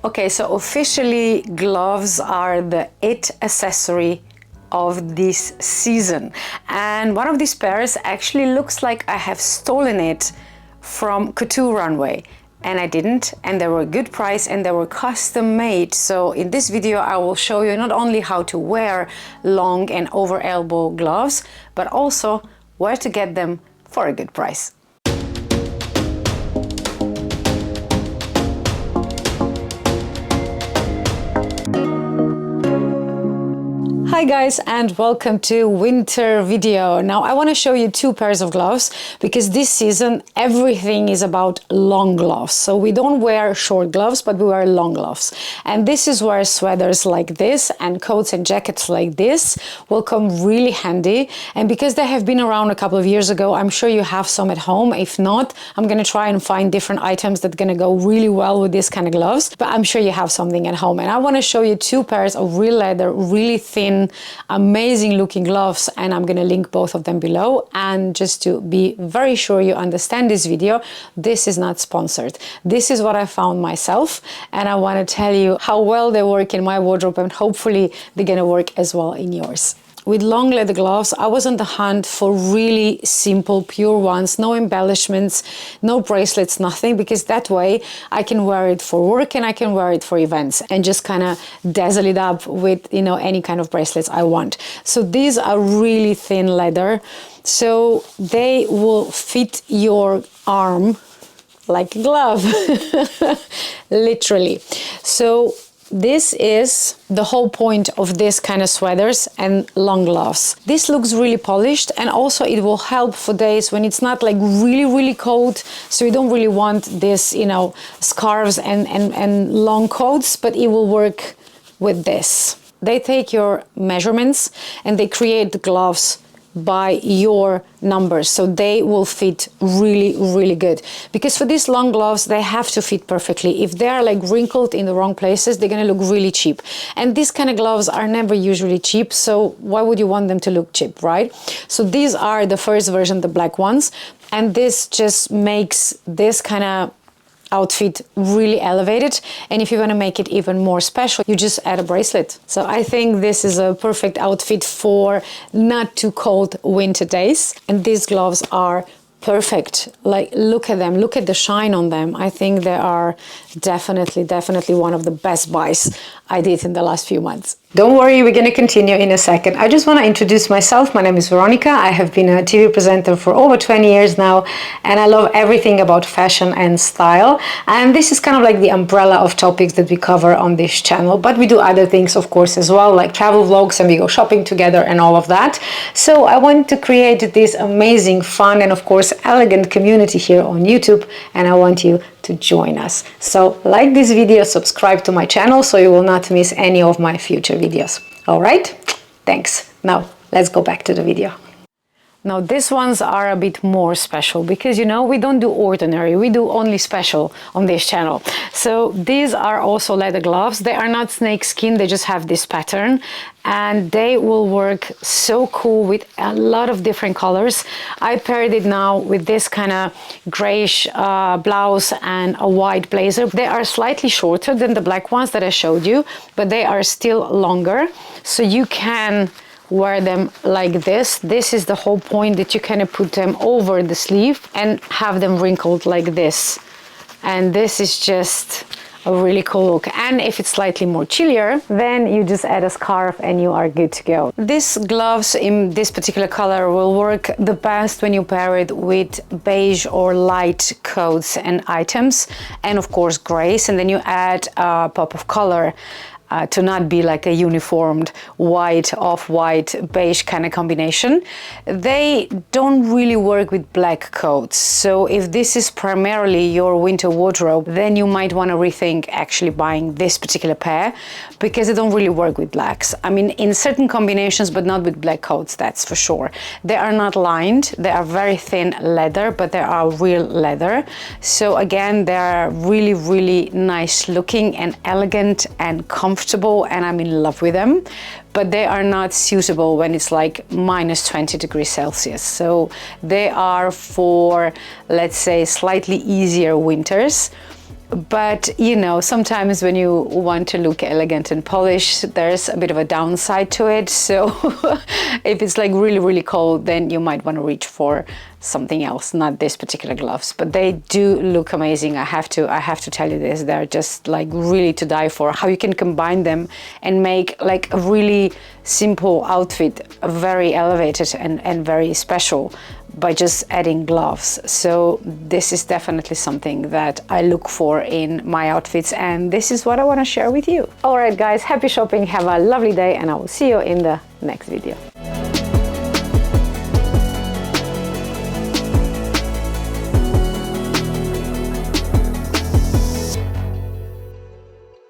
Okay, so officially gloves are the it accessory of this season. And one of these pairs actually looks like I have stolen it from Couture Runway. And I didn't, and they were a good price and they were custom made. So in this video I will show you not only how to wear long and over elbow gloves, but also where to get them for a good price. Hi guys, and welcome to winter video. Now I want to show you two pairs of gloves because this season everything is about long gloves. So we don't wear short gloves, but we wear long gloves. And this is where sweaters like this and coats and jackets like this will come really handy. And because they have been around a couple of years ago, I'm sure you have some at home. If not, I'm going to try and find different items that are going to go really well with this kind of gloves. But I'm sure you have something at home. And I want to show you two pairs of real leather, really thin, amazing looking gloves, and I'm going to link both of them below. And just to be very sure you understand this video, this is not sponsored. This is what I found myself, and I want to tell you how well they work in my wardrobe, and hopefully they're going to work as well in yours. With long leather gloves, I was on the hunt for really simple, pure ones, no embellishments, no bracelets, nothing, because that way I can wear it for work and I can wear it for events and just kind of dazzle it up with, you know, any kind of bracelets I want. So these are really thin leather, so they will fit your arm like a glove, literally. So this is the whole point of this kind of sweaters and long gloves. This looks really polished, and also it will help for days when it's not like really cold, so you don't really want this, you know, scarves and long coats, but it will work with this. They take your measurements and they create the gloves by your numbers, so they will fit really good. Because for these long gloves, they have to fit perfectly. If they are like wrinkled in the wrong places, they're gonna look really cheap. And these kind of gloves are never usually cheap, so why would you want them to look cheap, right? So these are the first version, the black ones, and this just makes this kind of outfit really elevated. And if you want to make it even more special, you just add a bracelet. So I think this is a perfect outfit for not too cold winter days. And these gloves are perfect. Like, look at them, look at the shine on them. I think they are definitely one of the best buys I did in the last few months. Don't worry, we're going to continue in a second. I just want to introduce myself. My name is Veronica. I have been a TV presenter for over 20 years now, and I love everything about fashion and style. And this is kind of like the umbrella of topics that we cover on this channel. But we do other things, of course, as well, like travel vlogs, and we go shopping together and all of that. So I want to create this amazing, fun, and of course, elegant community here on YouTube, and I want you to join us. So like this video, subscribe to my channel so you will not miss any of my future videos. All right, thanks. Now let's go back to the video. Now these ones are a bit more special because, you know, we don't do ordinary, we do only special on this channel. So these are also leather gloves. They are not snake skin, they just have this pattern, and they will work so cool with a lot of different colors. I paired it now with this kind of grayish blouse and a white blazer. They are slightly shorter than the black ones that I showed you, but they are still longer, so you can wear them like this. This is the whole point, that you kind of put them over the sleeve and have them wrinkled like this. And this is just a really cool look. And if it's slightly more chillier, then you just add a scarf and you are good to go. These gloves in this particular color will work the best when you pair it with beige or light coats and items, and of course grays, and then you add a pop of color. To not be like a uniformed white, off-white, beige kind of combination. They don't really work with black coats. So if this is primarily your winter wardrobe, then you might want to rethink actually buying this particular pair, because they don't really work with blacks. I mean, in certain combinations, but not with black coats, that's for sure. They are not lined. They are very thin leather, but they are real leather. So again, they are really nice looking and elegant and comfortable, and I'm in love with them. But they are not suitable when it's like minus 20 degrees Celsius. So they are for, let's say, slightly easier winters. But you know, sometimes when you want to look elegant and polished, there's a bit of a downside to it. So if it's like really, really cold, then you might want to reach for something else, not this particular gloves. But they do look amazing. I have to tell you this. They're just like really to die for. How you can combine them and make like a really simple outfit very elevated and very special by just adding gloves. So this is definitely something that I look for in my outfits, and this is what I want to share with you. All right guys, happy shopping, have a lovely day, and I will see you in the next video.